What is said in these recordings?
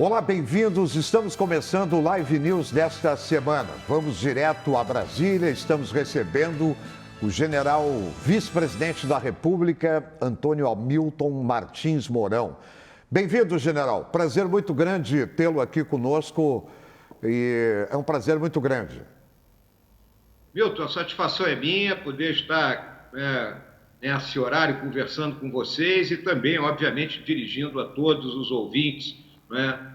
Olá, bem-vindos. Estamos começando o Live News desta semana. Vamos direto a Brasília. Estamos recebendo o general vice-presidente da República, Antônio Hamilton Martins Mourão. Bem-vindo, general. Prazer muito grande tê-lo aqui conosco e é um prazer muito grande. Milton, a satisfação é minha poder estar nesse horário conversando com vocês e também, obviamente, dirigindo a todos os ouvintes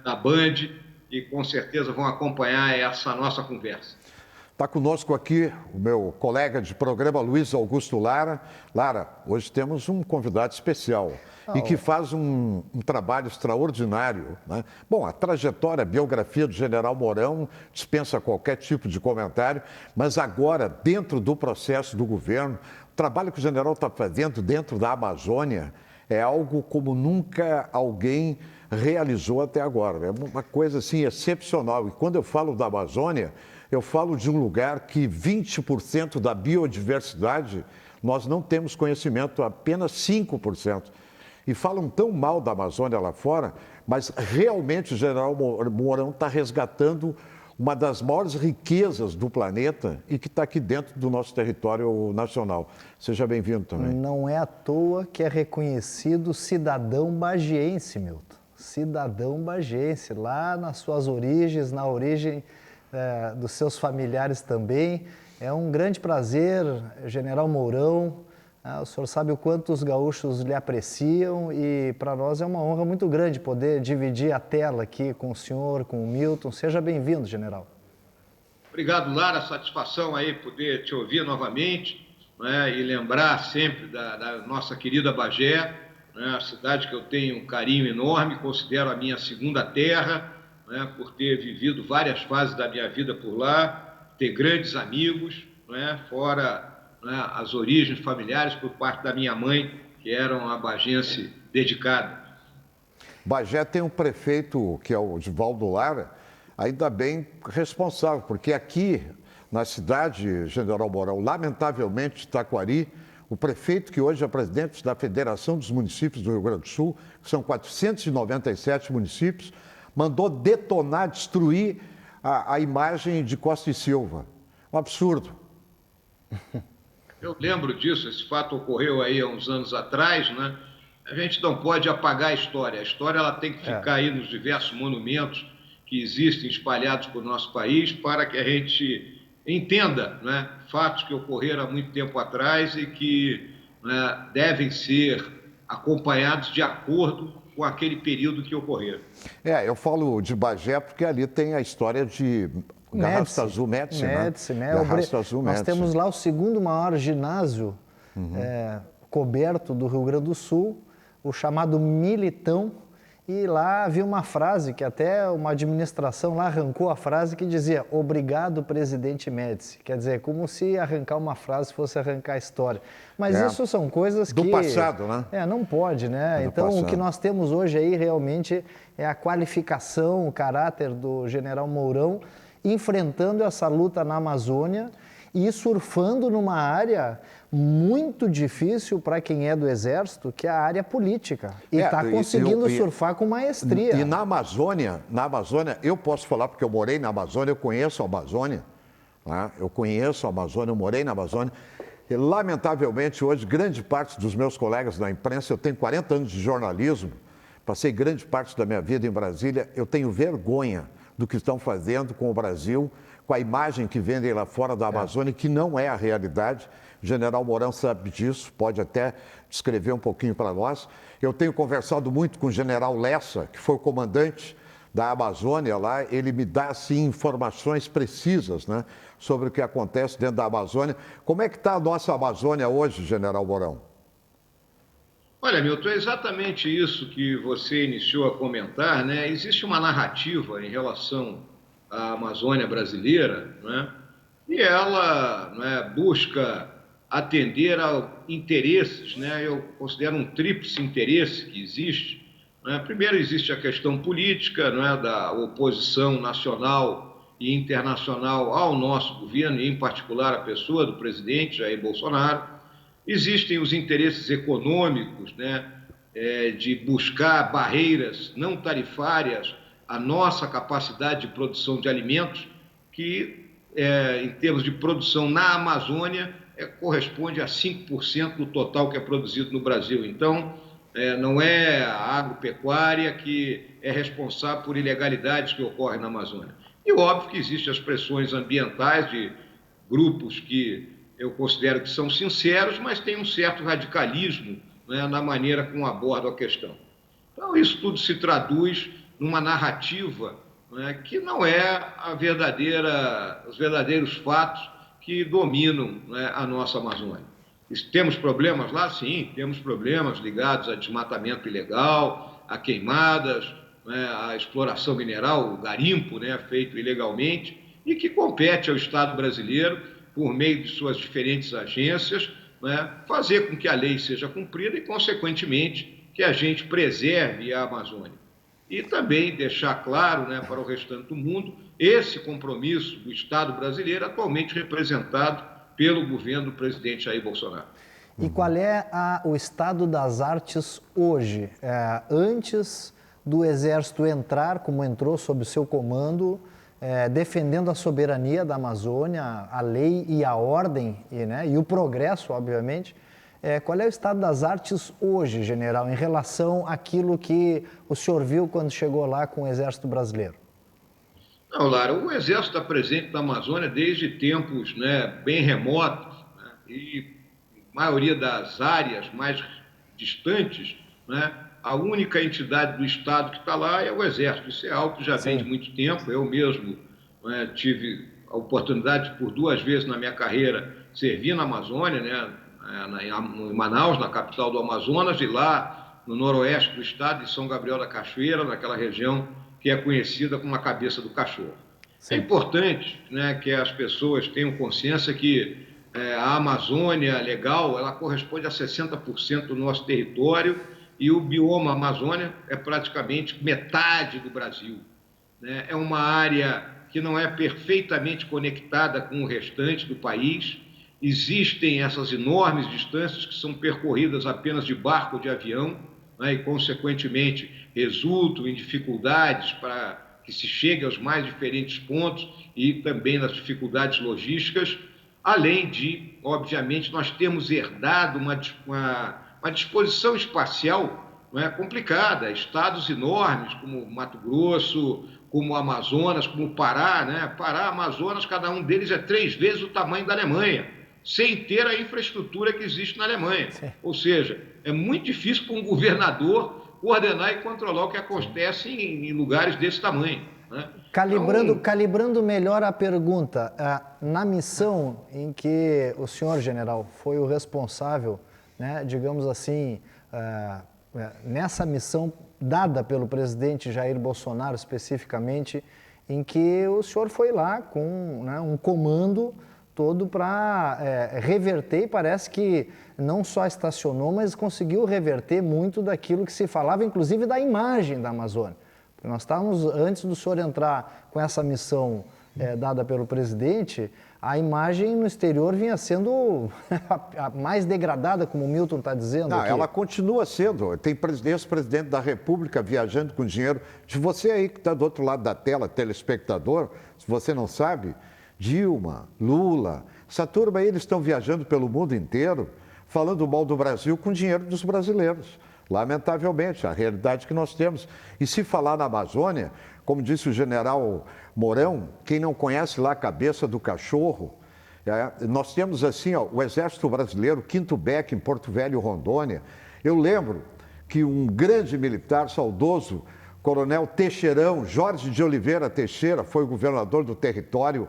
da Band e com certeza vão acompanhar essa nossa conversa. Está conosco aqui o meu colega de programa, Luiz Augusto Lara. Lara, hoje temos um convidado especial e que faz um trabalho extraordinário, né? Bom, a trajetória, a biografia do general Mourão dispensa qualquer tipo de comentário, mas agora, dentro do processo do governo, o trabalho que o general está fazendo dentro da Amazônia é algo como nunca alguém realizou até agora. É uma coisa assim excepcional. E quando eu falo da Amazônia, eu falo de um lugar que 20% da biodiversidade nós não temos conhecimento, apenas 5%. E falam tão mal da Amazônia lá fora, mas realmente o general Mourão está resgatando uma das maiores riquezas do planeta e que está aqui dentro do nosso território nacional. Seja bem-vindo também. Não é à toa que é reconhecido cidadão bagiense, Milton. Cidadão bagiense, lá nas suas origens, na origem dos seus familiares também. É um grande prazer, general Mourão. O senhor sabe o quanto os gaúchos lhe apreciam e para nós é uma honra muito grande poder dividir a tela aqui com o senhor, com o Milton. Seja bem-vindo, general. Obrigado, Lara. Satisfação aí poder te ouvir novamente, e lembrar sempre da nossa querida Bagé, a cidade que eu tenho um carinho enorme, considero a minha segunda terra, por ter vivido várias fases da minha vida por lá, ter grandes amigos, fora as origens familiares por parte da minha mãe, que era uma bagense dedicada. Bagé tem um prefeito, que é o Divaldo Lara, ainda bem responsável, porque aqui na cidade, general Mourão, lamentavelmente, Taquari, o prefeito que hoje é presidente da Federação dos Municípios do Rio Grande do Sul, que são 497 municípios, mandou detonar, destruir a imagem de Costa e Silva. Um absurdo. Eu lembro disso, esse fato ocorreu aí há uns anos atrás, A gente não pode apagar a história ela tem que ficar aí nos diversos monumentos que existem espalhados por nosso país para que a gente entenda, fatos que ocorreram há muito tempo atrás e que devem ser acompanhados de acordo com aquele período que ocorreram. Eu falo de Bagé porque ali tem a história de Garrafa Azul Médici, Garrafa Azul Nós Médici. temos lá o segundo maior ginásio coberto do Rio Grande do Sul, o chamado Militão, e lá havia uma frase que até uma administração lá arrancou a frase que dizia "Obrigado, presidente Médici". Quer dizer, como se arrancar uma frase fosse arrancar a história. Mas isso são coisas que... Do passado, né? Não pode, né? Então, passado. O que nós temos hoje aí realmente é a qualificação, o caráter do general Mourão enfrentando essa luta na Amazônia e surfando numa área muito difícil para quem é do Exército, que é a área política. E está conseguindo surfar com maestria. E na Amazônia, eu posso falar porque eu morei na Amazônia, eu conheço a Amazônia, eu conheço a Amazônia, eu morei na Amazônia. E, lamentavelmente, hoje, grande parte dos meus colegas da imprensa, eu tenho 40 anos de jornalismo, passei grande parte da minha vida em Brasília, eu tenho vergonha do que estão fazendo com o Brasil, com a imagem que vendem lá fora da Amazônia, que não é a realidade. O general Mourão sabe disso, pode até descrever um pouquinho para nós. Eu tenho conversado muito com o general Lessa, que foi o comandante da Amazônia lá, ele me dá, assim, informações precisas, sobre o que acontece dentro da Amazônia. Como é que está a nossa Amazônia hoje, general Mourão? Olha, Milton, é exatamente isso que você iniciou a comentar, Existe uma narrativa em relação à Amazônia brasileira, E ela busca atender a interesses, Eu considero um tríplice interesse que existe, Primeiro, existe a questão política, da oposição nacional e internacional ao nosso governo, e em particular a pessoa do presidente Jair Bolsonaro. Existem os interesses econômicos, de buscar barreiras não tarifárias a nossa capacidade de produção de alimentos, que, em termos de produção na Amazônia, corresponde a 5% do total que é produzido no Brasil. Então, não é a agropecuária que é responsável por ilegalidades que ocorrem na Amazônia. E óbvio que existem as pressões ambientais de grupos que eu considero que são sinceros, mas tem um certo radicalismo, né, na maneira como abordam a questão. Então, isso tudo se traduz numa narrativa, né, que não é os verdadeiros fatos que dominam, né, a nossa Amazônia. Temos problemas lá? Sim, temos problemas ligados a desmatamento ilegal, a queimadas, né, a exploração mineral, o garimpo, né, feito ilegalmente, e que compete ao Estado brasileiro, por meio de suas diferentes agências, né, fazer com que a lei seja cumprida e, consequentemente, que a gente preserve a Amazônia. E também deixar claro, né, para o restante do mundo esse compromisso do Estado brasileiro, atualmente representado pelo governo do presidente Jair Bolsonaro. E qual é o estado das artes hoje? Antes do Exército entrar, como entrou sob o seu comando, defendendo a soberania da Amazônia, a lei e a ordem, e o progresso, obviamente. Qual é o estado das artes hoje, general, em relação àquilo que o senhor viu quando chegou lá com o Exército Brasileiro? Não, Lara, o Exército está presente na Amazônia desde tempos, né, bem remotos, né, e a maioria das áreas mais distantes, né, a única entidade do Estado que está lá é o Exército. Isso é algo que já vem de muito tempo. Eu mesmo, né, tive a oportunidade de, por 2 vezes na minha carreira, servir na Amazônia, né, em Manaus, na capital do Amazonas, e lá no noroeste do estado, de São Gabriel da Cachoeira, naquela região que é conhecida como a cabeça do cachorro. Sim. É importante, né, que as pessoas tenham consciência que a Amazônia legal, ela corresponde a 60% do nosso território, e o bioma Amazônia é praticamente metade do Brasil, né? É uma área que não é perfeitamente conectada com o restante do país. Existem essas enormes distâncias que são percorridas apenas de barco ou de avião, né, e, consequentemente, resultam em dificuldades para que se chegue aos mais diferentes pontos e também nas dificuldades logísticas, além de, obviamente, nós temos herdado uma disposição espacial, não é, complicada. Estados enormes como Mato Grosso, como o Amazonas, como o Pará, né? Pará, Amazonas, cada um deles é 3 vezes o tamanho da Alemanha, sem ter a infraestrutura que existe na Alemanha. Sim. Ou seja, é muito difícil para um governador coordenar e controlar o que acontece em lugares desse tamanho, né? Calibrando melhor a pergunta, na missão em que o senhor, general, foi o responsável, né, digamos assim, nessa missão dada pelo presidente Jair Bolsonaro especificamente, em que o senhor foi lá com, né, um comando todo para reverter, e parece que não só estacionou, mas conseguiu reverter muito daquilo que se falava, inclusive da imagem da Amazônia. Porque nós estávamos, antes do senhor entrar com essa missão dada pelo presidente, a imagem no exterior vinha sendo a mais degradada, como o Milton está dizendo. Não, aqui. Ela continua sendo. Tem ex-presidente da República viajando com dinheiro. Se você aí que está do outro lado da tela, telespectador, se você não sabe, Dilma, Lula, essa turma aí, eles estão viajando pelo mundo inteiro, falando mal do Brasil com dinheiro dos brasileiros. Lamentavelmente, a realidade que nós temos. E se falar na Amazônia, como disse o general Mourão, quem não conhece lá a cabeça do cachorro, nós temos assim, ó, o Exército Brasileiro, 5º BEC em Porto Velho, Rondônia. Eu lembro que um grande militar saudoso, Coronel Teixeirão, Jorge de Oliveira Teixeira, foi o governador do território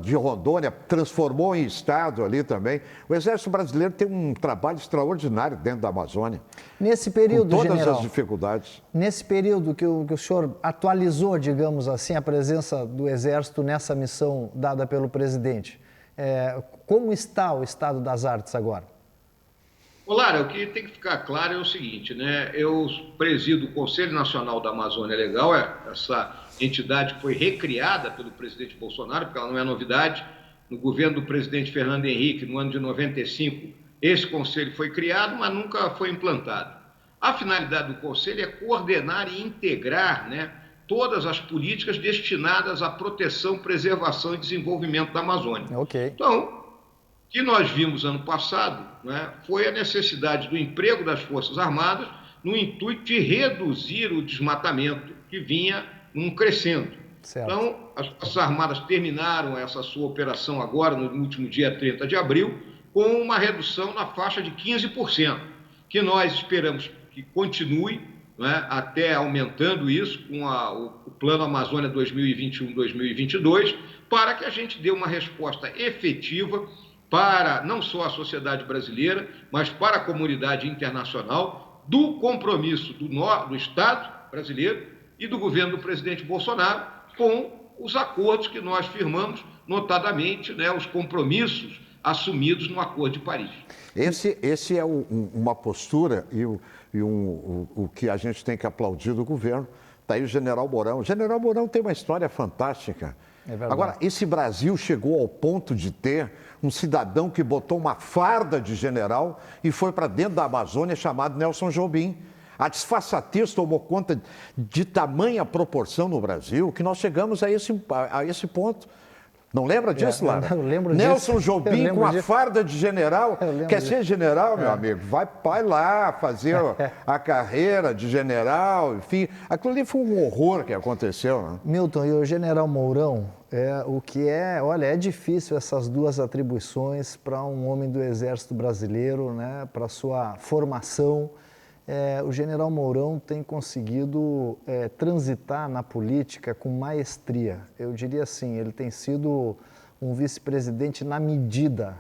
de Rondônia, transformou em estado ali também. O Exército Brasileiro tem um trabalho extraordinário dentro da Amazônia. Nesse período, com todas general, as dificuldades. Nesse período que o senhor atualizou, digamos assim, a presença do Exército nessa missão dada pelo presidente, como está o estado das artes agora? Olá, o que tem que ficar claro é o seguinte, né? Eu presido o Conselho Nacional da Amazônia Legal, essa entidade que foi recriada pelo presidente Bolsonaro, porque ela não é novidade. No governo do presidente Fernando Henrique, no ano de 95, esse conselho foi criado, mas nunca foi implantado. A finalidade do conselho é coordenar e integrar, né, todas as políticas destinadas à proteção, preservação e desenvolvimento da Amazônia. Ok. Então, o que nós vimos ano passado, né, foi a necessidade do emprego das Forças Armadas no intuito de reduzir o desmatamento que vinha crescendo. Certo. Então, as Forças Armadas terminaram essa sua operação agora, no último dia 30 de abril, com uma redução na faixa de 15%, que nós esperamos que continue, né, até aumentando isso com o Plano Amazônia 2021-2022, para que a gente dê uma resposta efetiva para não só a sociedade brasileira, mas para a comunidade internacional, do compromisso do Estado brasileiro e do governo do presidente Bolsonaro com os acordos que nós firmamos, notadamente, né, os compromissos assumidos no Acordo de Paris. Esse é uma postura e o que a gente tem que aplaudir do governo. Está aí o general Mourão. O general Mourão tem uma história fantástica. É verdade. Agora, esse Brasil chegou ao ponto de ter um cidadão que botou uma farda de general e foi para dentro da Amazônia, chamado Nelson Jobim. A disfarçatez tomou conta de tamanha proporção no Brasil que nós chegamos a esse ponto. Não lembra disso, Lara? Eu lembro Nelson disso. Jobim com a farda de general. Quer disso. ser general, meu amigo? Vai lá fazer a carreira de general, enfim. Aquilo ali foi um horror que aconteceu, né? Milton, e o general Mourão, olha, é difícil essas duas atribuições para um homem do Exército Brasileiro, né, para sua formação. O general Mourão tem conseguido transitar na política com maestria. Eu diria assim, ele tem sido um vice-presidente na medida.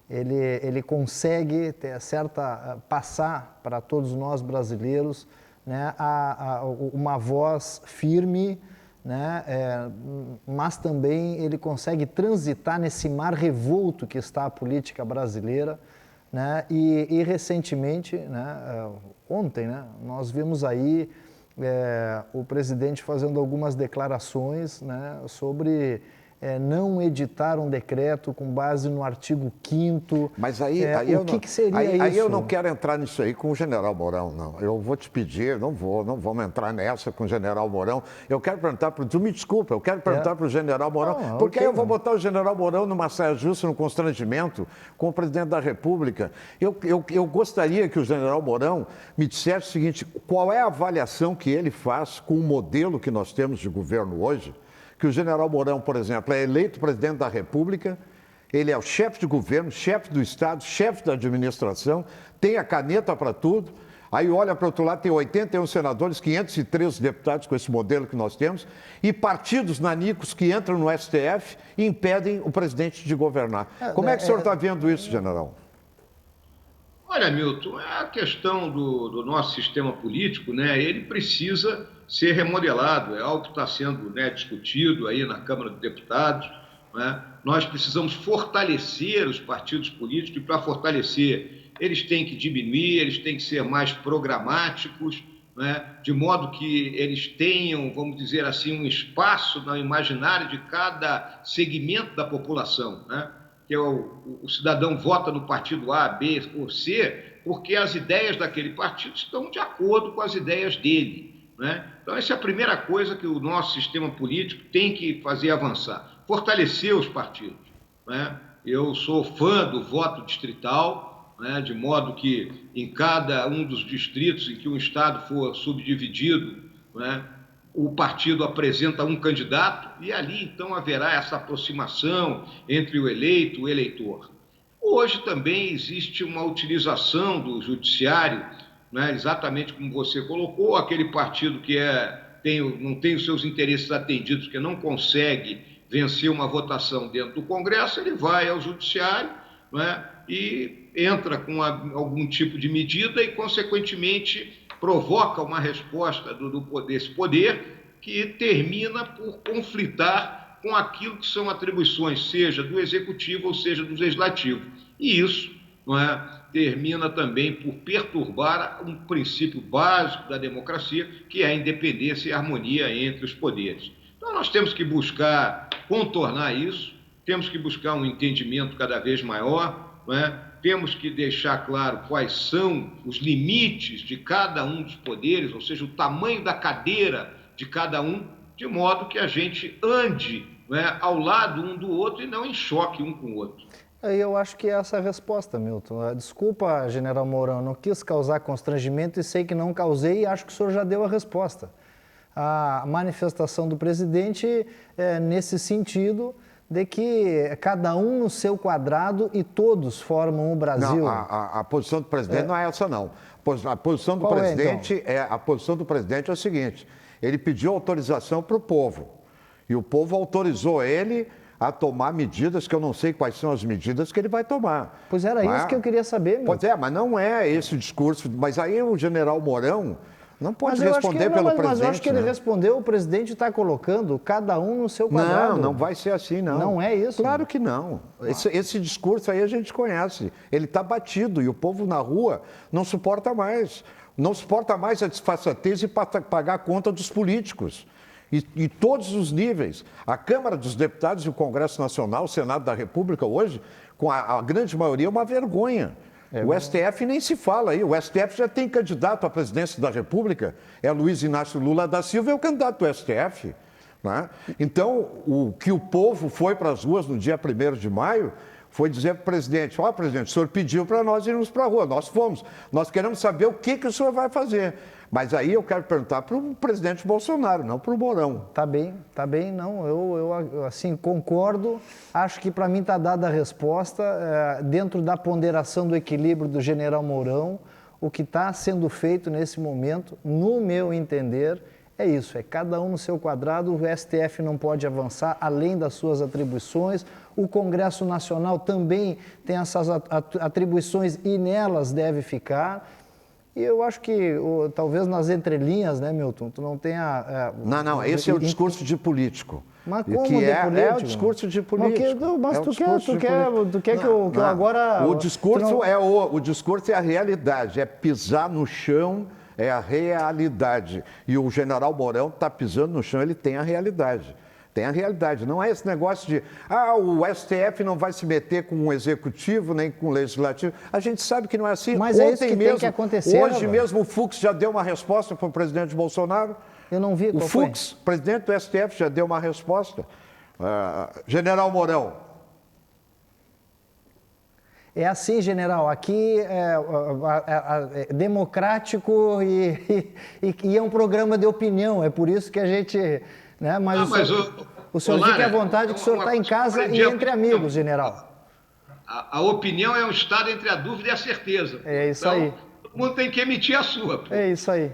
Ele consegue passar para todos nós brasileiros, né, uma voz firme, né, mas também ele consegue transitar nesse mar revolto que está a política brasileira, né, e recentemente, né, ontem, né, nós vimos aí o presidente fazendo algumas declarações, né, sobre não editar um decreto com base no artigo 5º. Mas aí que seria isso? Aí eu não quero entrar nisso aí com o general Mourão, não. Eu vou te pedir, não vamos entrar nessa com o general Mourão. Eu quero perguntar tu me desculpa, eu quero perguntar para o general Mourão, porque aí eu vou botar o general Mourão numa saia justa, num constrangimento com o presidente da República. Eu gostaria que o general Mourão me dissesse o seguinte: qual é a avaliação que ele faz com o modelo que nós temos de governo hoje? Que o general Mourão, por exemplo, é eleito presidente da República, ele é o chefe de governo, chefe do Estado, chefe da administração, tem a caneta para tudo, aí olha para o outro lado, tem 81 senadores, 513 deputados com esse modelo que nós temos, e partidos nanicos que entram no STF e impedem o presidente de governar. Como é que o senhor está vendo isso, general? Olha, Milton, a questão do nosso sistema político, né, ele precisa ser remodelado, é algo que está sendo, né, discutido aí na Câmara dos Deputados, né? Nós precisamos fortalecer os partidos políticos e, para fortalecer, eles têm que diminuir, eles têm que ser mais programáticos, né, de modo que eles tenham, vamos dizer assim, um espaço no imaginário de cada segmento da população, né? Que o cidadão vota no partido A, B ou C, porque as ideias daquele partido estão de acordo com as ideias dele, né? Então, essa é a primeira coisa que o nosso sistema político tem que fazer avançar, fortalecer os partidos, né? Eu sou fã do voto distrital, né, de modo que em cada um dos distritos em que um estado for subdividido, né, o partido apresenta um candidato e ali então haverá essa aproximação entre o eleito e o eleitor. Hoje também existe uma utilização do judiciário, né, exatamente como você colocou, aquele partido que não tem os seus interesses atendidos, que não consegue vencer uma votação dentro do Congresso, ele vai ao judiciário, né, e entra com algum tipo de medida e, consequentemente, provoca uma resposta desse poder que termina por conflitar com aquilo que são atribuições, seja do Executivo ou seja do Legislativo. E isso, não é, termina também por perturbar um princípio básico da democracia, que é a independência e a harmonia entre os poderes. Então, nós temos que buscar contornar isso, temos que buscar um entendimento cada vez maior, não é? Temos que deixar claro quais são os limites de cada um dos poderes, ou seja, o tamanho da cadeira de cada um, de modo que a gente ande, né, ao lado um do outro e não em choque um com o outro. Eu acho que é essa a resposta, Milton. Desculpa, General Mourão, não quis causar constrangimento e sei que não causei e acho que o senhor já deu a resposta. A manifestação do presidente é nesse sentido de que cada um no seu quadrado e todos formam o Brasil. Não, a posição do presidente não é essa, não. A posição do Qual presidente então? a posição do presidente é o seguinte: ele pediu autorização para o povo e o povo autorizou ele a tomar medidas que eu não sei quais são as medidas que ele vai tomar. Pois era isso que eu queria saber, meu. Pois é, mas não é esse discurso. Mas aí o general Mourão não pode responder pelo presidente. Mas eu acho que ele respondeu, o presidente está colocando cada um no seu quadrado. Não vai ser assim, não. Não é isso? Claro que não. Esse discurso aí a gente conhece. Ele está batido e o povo na rua não suporta mais. Não suporta mais a desfaçatez e pagar a conta dos políticos. E todos os níveis. A Câmara dos Deputados e o Congresso Nacional, o Senado da República hoje, com a grande maioria, é uma vergonha. O STF nem se fala aí. O STF já tem candidato à presidência da República. É Luiz Inácio Lula da Silva, é o candidato do STF. Né? Então, o que o povo foi para as ruas no dia 1º de maio foi dizer para o presidente: ó, presidente, o senhor pediu para nós irmos para a rua, nós fomos. Nós queremos saber o que o senhor vai fazer. Mas aí eu quero perguntar para o presidente Bolsonaro, não para o Mourão. Tá bem, não, eu assim concordo, acho que para mim está dada a resposta, dentro da ponderação do equilíbrio do general Mourão, o que está sendo feito nesse momento, no meu entender, é isso, é cada um no seu quadrado, o STF não pode avançar além das suas atribuições, o Congresso Nacional também tem essas atribuições e nelas deve ficar. E eu acho que, talvez nas entrelinhas, né, Milton, tu não tenha... Não, esse é o discurso de político. Mas como que de político? É o discurso de político. Mas tu quer que eu agora... O discurso é a realidade, é pisar no chão, é a realidade. E o general Mourão está pisando no chão, ele tem a realidade. Tem a realidade, não é esse negócio de o STF não vai se meter com o executivo nem com o legislativo. A gente sabe que não é assim. Mas é isso que tem que acontecer. Hoje mesmo o Fux já deu uma resposta para o presidente Bolsonaro. Eu não vi. O Fux, presidente do STF, já deu uma resposta. General Mourão. É assim, general, aqui é democrático e é um programa de opinião, é por isso que a gente... Né? Mas o senhor fique à vontade que o senhor está em casa e entre amigos, general. A opinião é um estado entre a dúvida e a certeza. É isso aí. Todo mundo tem que emitir a sua. Pô. É isso aí.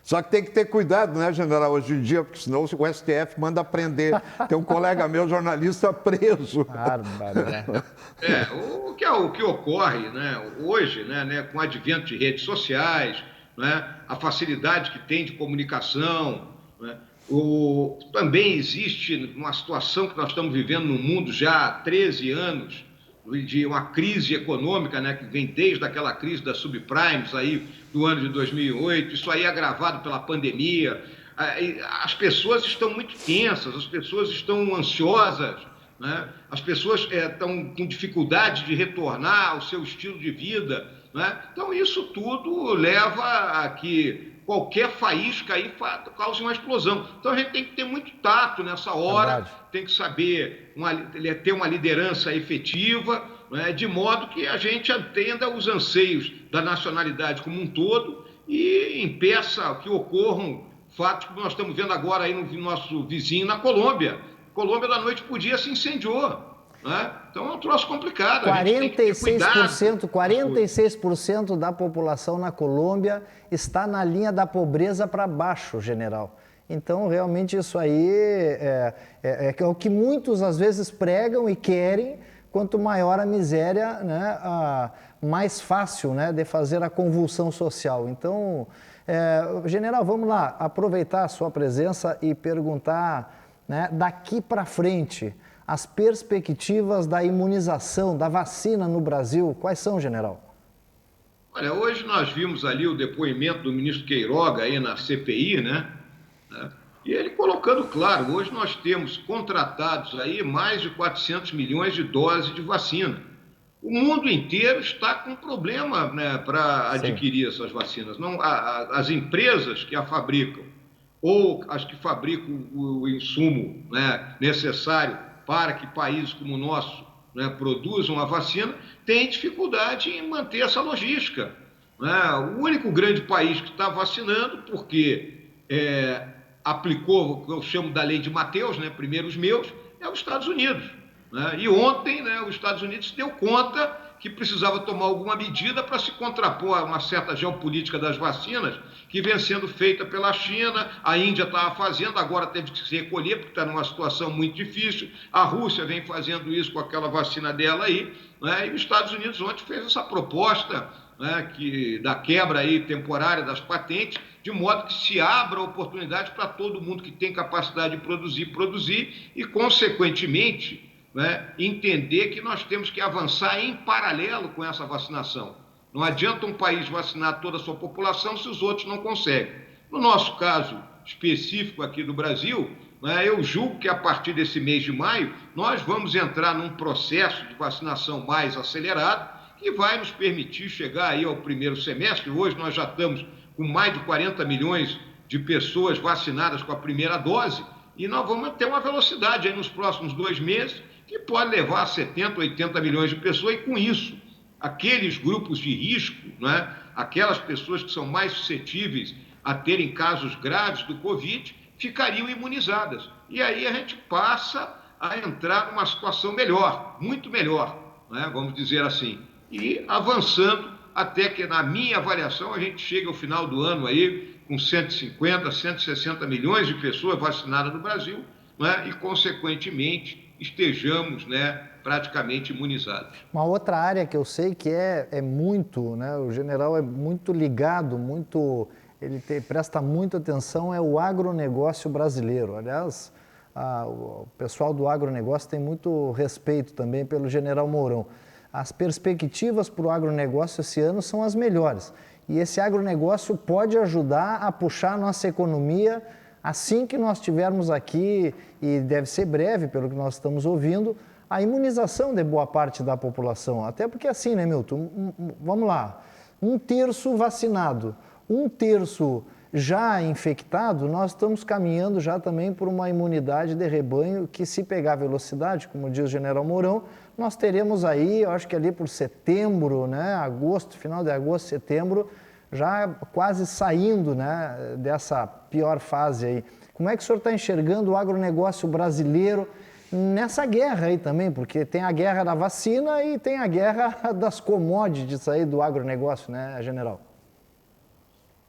Só que tem que ter cuidado, né, general, hoje em dia, porque senão o STF manda prender. Tem um colega meu, jornalista, preso. Bárbaro, né? O que ocorre, né, hoje, né, com o advento de redes sociais, né, a facilidade que tem de comunicação, né, também existe uma situação que nós estamos vivendo no mundo já há 13 anos, de uma crise econômica, né, que vem desde aquela crise das subprimes aí do ano de 2008, isso aí agravado pela pandemia. As pessoas estão muito tensas, as pessoas estão ansiosas, né? As pessoas estão com dificuldade de retornar ao seu estilo de vida, né? Então isso tudo leva a que qualquer faísca aí cause uma explosão. Então a gente tem que ter muito tato nessa hora, tem que saber ter uma liderança efetiva, né, de modo que a gente atenda os anseios da nacionalidade como um todo e impeça que ocorram fatos que nós estamos vendo agora aí no nosso vizinho, na Colômbia. Colômbia da noite por dia se incendiou. Né? Então é um troço complicado. 46% da população na Colômbia está na linha da pobreza para baixo, general. Então, realmente, isso aí é o que muitos, às vezes, pregam e querem. Quanto maior a miséria, né, mais fácil, né, de fazer a convulsão social. Então, general, vamos lá, aproveitar a sua presença e perguntar, né, daqui para frente, as perspectivas da imunização, da vacina no Brasil, quais são, general? Olha, hoje nós vimos ali o depoimento do ministro Queiroga aí na CPI, né? E ele colocando claro, hoje nós temos contratados aí mais de 400 milhões de doses de vacina. O mundo inteiro está com problema, né, para adquirir essas vacinas. Não, as empresas que a fabricam ou as que fabricam o insumo, né, necessário para que países como o nosso, né, produzam a vacina, têm dificuldade em manter essa logística. Né? O único grande país que está vacinando, porque aplicou o que eu chamo da lei de Mateus, né, primeiro os meus, é os Estados Unidos. Né? E ontem, né, os Estados Unidos se deu conta que precisava tomar alguma medida para se contrapor a uma certa geopolítica das vacinas que vem sendo feita pela China, a Índia estava fazendo, agora teve que se recolher porque está numa situação muito difícil, a Rússia vem fazendo isso com aquela vacina dela aí, né? E os Estados Unidos ontem fez essa proposta, né, da quebra aí temporária das patentes, de modo que se abra oportunidade para todo mundo que tem capacidade de produzir e, consequentemente, né, entender que nós temos que avançar em paralelo com essa vacinação. Não adianta um país vacinar toda a sua população se os outros não conseguem. No nosso caso específico aqui do Brasil, né, eu julgo que a partir desse mês de maio nós vamos entrar num processo de vacinação mais acelerado que vai nos permitir chegar aí ao primeiro semestre. Hoje nós já estamos com mais de 40 milhões de pessoas vacinadas com a primeira dose e nós vamos ter uma velocidade aí nos próximos 2 meses que pode levar a 70, 80 milhões de pessoas, e com isso, aqueles grupos de risco, né, aquelas pessoas que são mais suscetíveis a terem casos graves do Covid, ficariam imunizadas. E aí a gente passa a entrar numa situação melhor, muito melhor, né, vamos dizer assim, e avançando até que, na minha avaliação, a gente chegue ao final do ano aí com 150, 160 milhões de pessoas vacinadas no Brasil, né, e, consequentemente, estejamos, né, praticamente imunizados. Uma outra área que eu sei que é muito, né, o general é muito ligado, presta muita atenção, é o agronegócio brasileiro. Aliás, o pessoal do agronegócio tem muito respeito também pelo general Mourão. As perspectivas para o agronegócio esse ano são as melhores. E esse agronegócio pode ajudar a puxar a nossa economia assim que nós tivermos aqui, e deve ser breve, pelo que nós estamos ouvindo, a imunização de boa parte da população. Até porque assim, né, Milton? Vamos lá, 1/3 vacinado, 1/3 já infectado, nós estamos caminhando já também por uma imunidade de rebanho que, se pegar velocidade, como diz o general Mourão, nós teremos aí, eu acho que ali por setembro, né, agosto, final de agosto, setembro, já quase saindo, né, dessa pior fase aí. Como é que o senhor está enxergando o agronegócio brasileiro nessa guerra aí também? Porque tem a guerra da vacina e tem a guerra das commodities aí do agronegócio, né, general?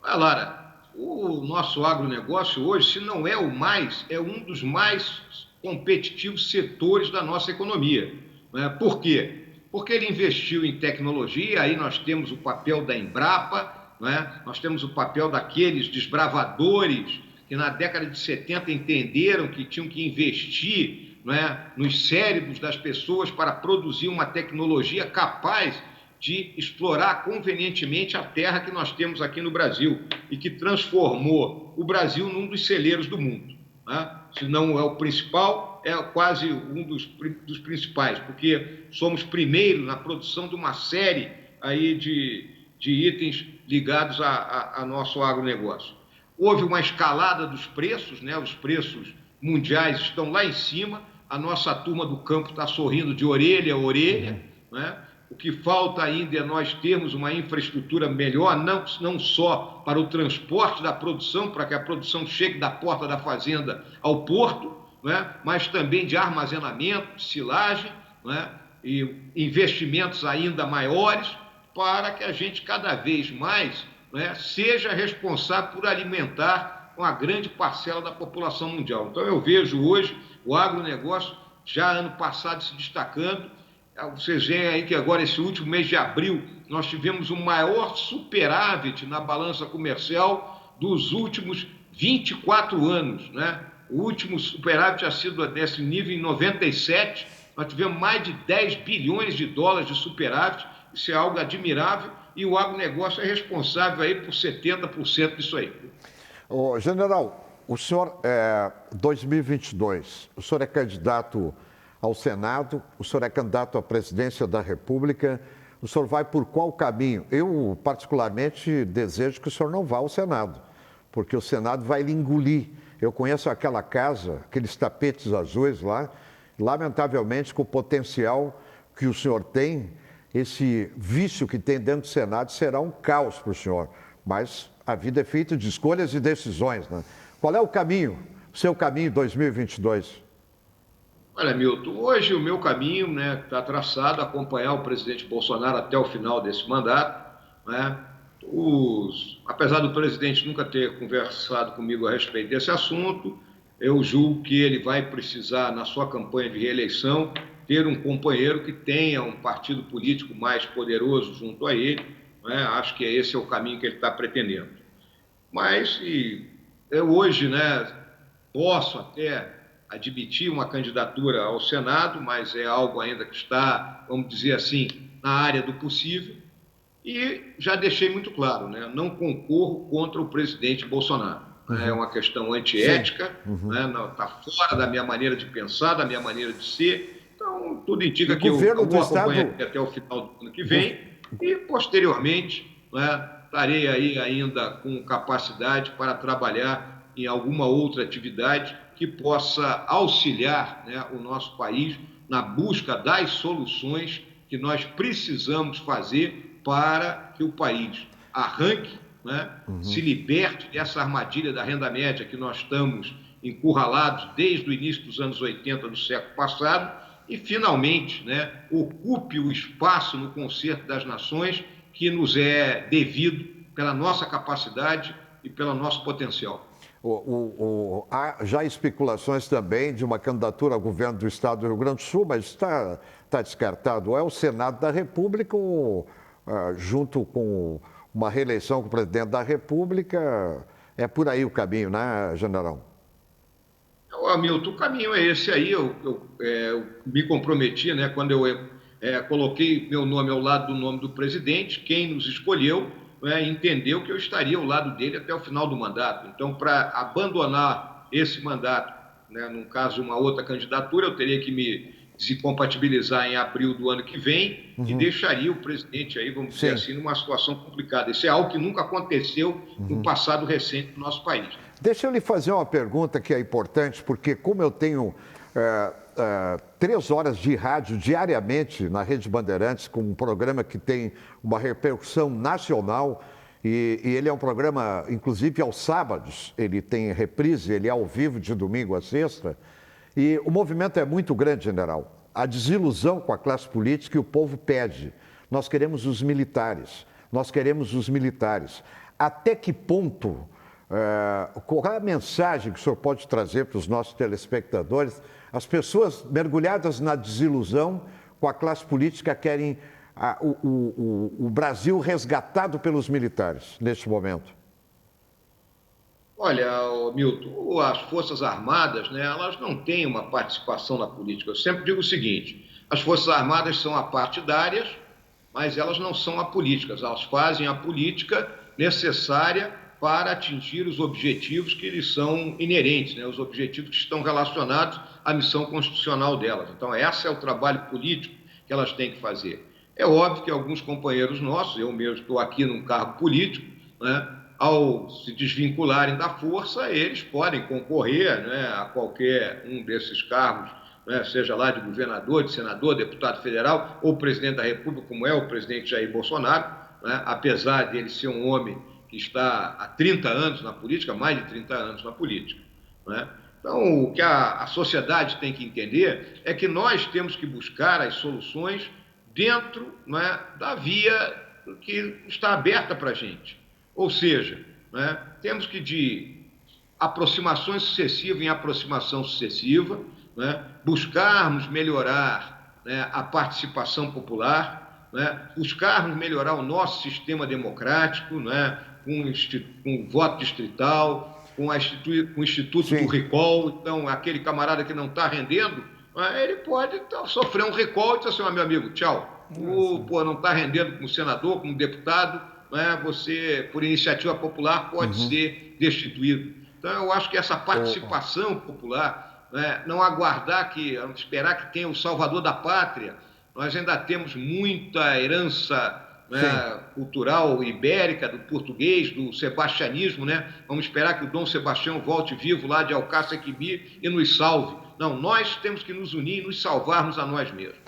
Lara, o nosso agronegócio hoje, se não é o mais, é um dos mais competitivos setores da nossa economia. Né? Por quê? Porque ele investiu em tecnologia, aí nós temos o papel da Embrapa, né? Nós temos o papel daqueles desbravadores que na década de 70 entenderam que tinham que investir, né, nos cérebros das pessoas para produzir uma tecnologia capaz de explorar convenientemente a terra que nós temos aqui no Brasil e que transformou o Brasil num dos celeiros do mundo. Né? Se não é o principal, é quase um dos principais, porque somos primeiro na produção de uma série aí de itens ligados a nosso agronegócio. Houve uma escalada dos preços, né? Os preços mundiais estão lá em cima, a nossa turma do campo está sorrindo de orelha a orelha, né? O que falta ainda é nós termos uma infraestrutura melhor, não só para o transporte da produção, para que a produção chegue da porta da fazenda ao porto, né? Mas também de armazenamento, de silagem, né? E investimentos ainda maiores, para que a gente cada vez mais, né, seja responsável por alimentar uma grande parcela da população mundial. Então eu vejo hoje o agronegócio já ano passado se destacando. Vocês veem aí que agora, esse último mês de abril, nós tivemos o maior superávit na balança comercial dos últimos 24 anos. Né? O último superávit tinha sido desse nível em 97, nós tivemos mais de 10 bilhões de dólares de superávit. Isso é algo admirável e o agronegócio é responsável aí por 70% disso aí. Ô, general, o senhor, 2022, o senhor é candidato ao Senado, o senhor é candidato à presidência da República, o senhor vai por qual caminho? Eu, particularmente, desejo que o senhor não vá ao Senado, porque o Senado vai lhe engolir. Eu conheço aquela casa, aqueles tapetes azuis lá, lamentavelmente, com o potencial que o senhor tem, esse vício que tem dentro do Senado será um caos para o senhor. Mas a vida é feita de escolhas e decisões, né? Qual é o caminho, o seu caminho em 2022? Olha, Milton, hoje o meu caminho, né, está traçado, acompanhar o presidente Bolsonaro até o final desse mandato, né? Apesar do presidente nunca ter conversado comigo a respeito desse assunto, eu julgo que ele vai precisar, na sua campanha de reeleição, ter um companheiro que tenha um partido político mais poderoso junto a ele, né? Acho que esse é o caminho que ele está pretendendo. Mas eu hoje, né, posso até admitir uma candidatura ao Senado, mas é algo ainda que está, vamos dizer assim, na área do possível. E já deixei muito claro, né, não concorro contra o presidente Bolsonaro. É uma questão antiética, né, está fora da minha maneira de pensar, da minha maneira de ser. Então, tudo indica que eu vou acompanhar até o final do ano que vem e, posteriormente, né, estarei aí ainda com capacidade para trabalhar em alguma outra atividade que possa auxiliar, né, o nosso país na busca das soluções que nós precisamos fazer para que o país arranque, né, se liberte dessa armadilha da renda média que nós estamos encurralados desde o início dos anos 80 do século passado e, finalmente, né, ocupe o espaço no concerto das nações que nos é devido pela nossa capacidade e pelo nosso potencial. Há já especulações também de uma candidatura ao governo do estado do Rio Grande do Sul, mas está descartado. É o Senado da República ou, junto com uma reeleição com o presidente da República, é por aí o caminho, né, general? Hamilton, o caminho é esse aí. Eu me comprometi, né, quando eu coloquei meu nome ao lado do nome do presidente, quem nos escolheu, né, entendeu que eu estaria ao lado dele até o final do mandato. Então, para abandonar esse mandato, né, no caso, uma outra candidatura, eu teria que me desincompatibilizar em abril do ano que vem e deixaria o presidente aí, vamos dizer assim, numa situação complicada. Isso é algo que nunca aconteceu no passado recente do nosso país. Deixa eu lhe fazer uma pergunta que é importante, porque como eu tenho 3 horas de rádio diariamente na Rede Bandeirantes, com um programa que tem uma repercussão nacional, e ele é um programa, inclusive aos sábados, ele tem reprise, ele é ao vivo de domingo a sexta, e o movimento é muito grande, general. A desilusão com a classe política e o povo pede. Nós queremos os militares, nós queremos os militares. Até que ponto, qual é a mensagem que o senhor pode trazer para os nossos telespectadores? As pessoas mergulhadas na desilusão com a classe política querem o Brasil resgatado pelos militares neste momento. Olha, Milton, as Forças Armadas, né, elas não têm uma participação na política. Eu sempre digo o seguinte, as Forças Armadas são apartidárias, mas elas não são apolíticas. Elas fazem a política necessária para atingir os objetivos que lhes são inerentes, né, os objetivos que estão relacionados à missão constitucional delas. Então, esse é o trabalho político que elas têm que fazer. É óbvio que alguns companheiros nossos, eu mesmo estou aqui num cargo político, né, ao se desvincularem da força, eles podem concorrer, né, a qualquer um desses cargos, né, seja lá de governador, de senador, deputado federal ou presidente da República, como é o presidente Jair Bolsonaro, né, apesar de ele ser um homem que está há 30 anos na política, mais de 30 anos na política, né? Então, o que a sociedade tem que entender é que nós temos que buscar as soluções dentro, né, da via que está aberta para a gente. Ou seja, né, temos que de aproximações sucessivas em aproximação sucessiva, né, buscarmos melhorar, né, a participação popular, né, buscarmos melhorar o nosso sistema democrático, né, com voto distrital, com o Instituto do Recall. Então, aquele camarada que não está rendendo, né, ele pode sofrer um recall e dizer assim, meu amigo, tchau. Não está rendendo como senador, como deputado, né, você, por iniciativa popular, pode ser destituído. Então, eu acho que essa participação popular, né, não esperar que tenha o salvador da pátria, nós ainda temos muita herança, né, cultural ibérica, do português, do sebastianismo, né? Vamos esperar que o Dom Sebastião volte vivo lá de Alcácer Quibir e nos salve. Não, nós temos que nos unir e nos salvarmos a nós mesmos.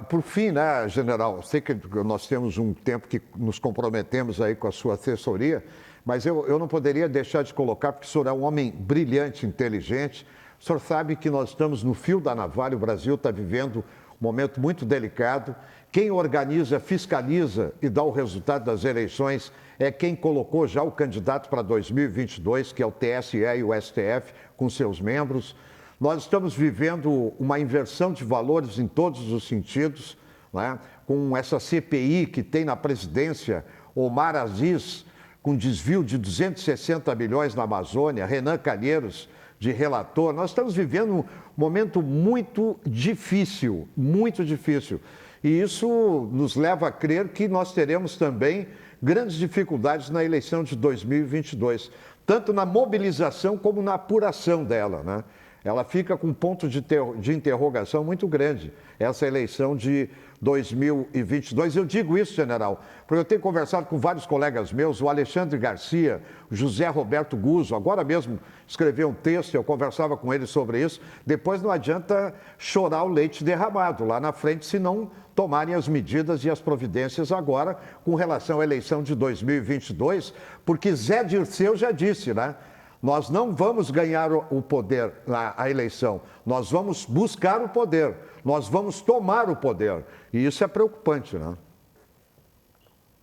Por fim, né, general, sei que nós temos um tempo que nos comprometemos aí com a sua assessoria, mas eu não poderia deixar de colocar, porque o senhor é um homem brilhante, inteligente. O senhor sabe que nós estamos no fio da navalha, o Brasil está vivendo um momento muito delicado. Quem organiza, fiscaliza e dá o resultado das eleições é quem colocou já o candidato para 2022, que é o TSE e o STF, com seus membros. Nós estamos vivendo uma inversão de valores em todos os sentidos, né? Com essa CPI que tem na presidência Omar Aziz, com desvio de 260 milhões na Amazônia, Renan Calheiros de relator. Nós estamos vivendo um momento muito difícil, muito difícil. E isso nos leva a crer que nós teremos também grandes dificuldades na eleição de 2022, tanto na mobilização como na apuração dela, né? Ela fica com um ponto de interrogação muito grande, essa eleição de 2022. Eu digo isso, general, porque eu tenho conversado com vários colegas meus, o Alexandre Garcia, o José Roberto Guzzo, agora mesmo escreveu um texto, eu conversava com ele sobre isso. Depois não adianta chorar o leite derramado lá na frente, se não tomarem as medidas e as providências agora com relação à eleição de 2022, porque Zé Dirceu já disse, né? Nós não vamos ganhar o poder na eleição, nós vamos buscar o poder, nós vamos tomar o poder. E isso é preocupante, né?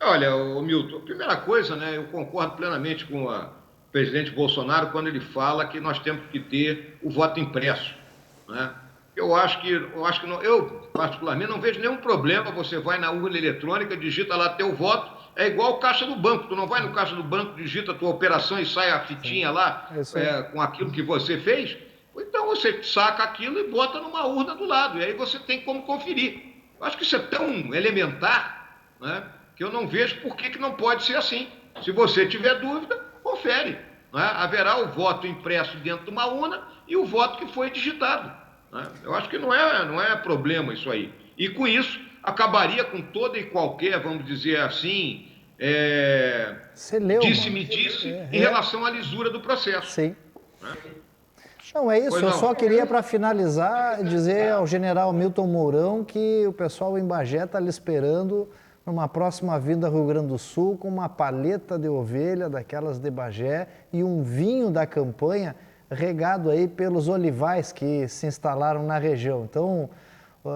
Olha, Milton, a primeira coisa, né, eu concordo plenamente com o presidente Bolsonaro quando ele fala que nós temos que ter o voto impresso, né? Eu particularmente não vejo nenhum problema, você vai na urna eletrônica, digita lá teu voto, é igual o caixa do banco, tu não vai no caixa do banco, digita a tua operação e sai a fitinha lá com aquilo que você fez, então você saca aquilo e bota numa urna do lado, e aí você tem como conferir. Eu acho que isso é tão elementar, né, que eu não vejo por que não pode ser assim. Se você tiver dúvida, confere, né? Haverá o voto impresso dentro de uma urna e o voto que foi digitado, né? Eu acho que não é problema isso aí. E com isso, acabaria com toda e qualquer, vamos dizer assim, disse-me-disse em relação à lisura do processo. Sim. Não, é isso. Eu só queria, para finalizar, dizer ao general Milton Mourão que o pessoal em Bagé está lhe esperando numa próxima vinda ao Rio Grande do Sul com uma paleta de ovelha daquelas de Bagé e um vinho da campanha regado aí pelos olivais que se instalaram na região. Então,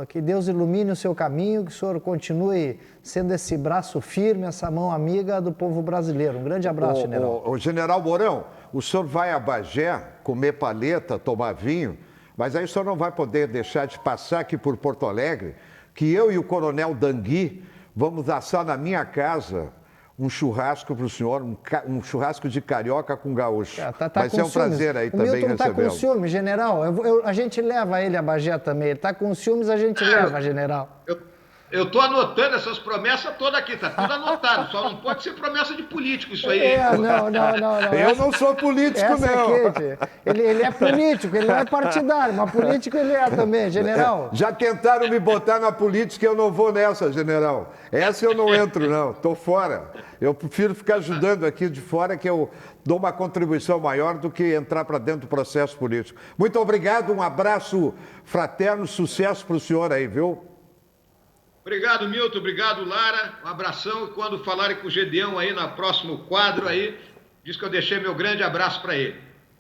que Deus ilumine o seu caminho, que o senhor continue sendo esse braço firme, essa mão amiga do povo brasileiro. Um grande abraço, general. O general Mourão, o senhor vai a Bagé comer paleta, tomar vinho, mas aí o senhor não vai poder deixar de passar aqui por Porto Alegre, que eu e o coronel Dangui vamos assar na minha casa um churrasco para o senhor, um churrasco de carioca com gaúcho. Vai ser um prazer aí também recebê-lo. O Milton está com ciúmes, general. A gente leva ele a Bagé também. Ele está com ciúmes, a gente leva, general. Eu estou anotando essas promessas todas aqui, tá tudo anotado. Só não pode ser promessa de político isso aí. Não. Eu não sou político, não. Ele é político, ele não é partidário, mas político ele é também, general. Já tentaram me botar na política, eu não vou nessa, general. Essa eu não entro, não. Estou fora. Eu prefiro ficar ajudando aqui de fora, que eu dou uma contribuição maior do que entrar para dentro do processo político. Muito obrigado, um abraço fraterno, sucesso para o senhor aí, viu? Obrigado, Milton. Obrigado, Lara. Um abração. E quando falarem com o Gedeão aí no próximo quadro aí, diz que eu deixei meu grande abraço para ele.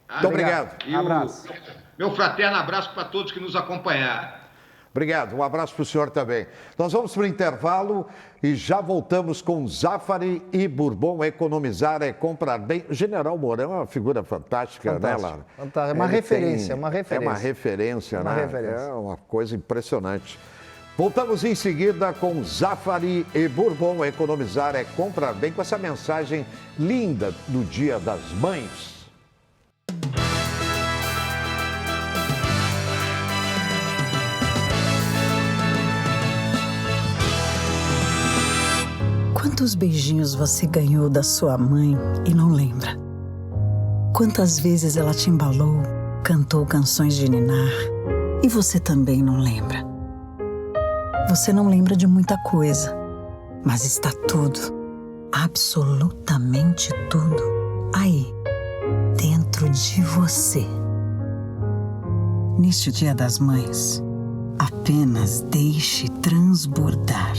Tá? Muito obrigado. E abraço. Meu fraterno abraço para todos que nos acompanharam. Obrigado. Um abraço para o senhor também. Nós vamos para o intervalo e já voltamos com Zafari e Bourbon. Economizar é comprar bem. O general Mourão é uma figura fantástica, né, Lara? Fantástico. É uma referência. É uma referência, né? Referência. É uma coisa impressionante. Voltamos em seguida com Zafari e Bourbon. Economizar é comprar bem, com essa mensagem linda do Dia das Mães. Quantos beijinhos você ganhou da sua mãe e não lembra? Quantas vezes ela te embalou, cantou canções de ninar e você também não lembra? Você não lembra de muita coisa, Mas está tudo, absolutamente tudo, aí, dentro de você. Neste Dia das Mães, apenas deixe transbordar.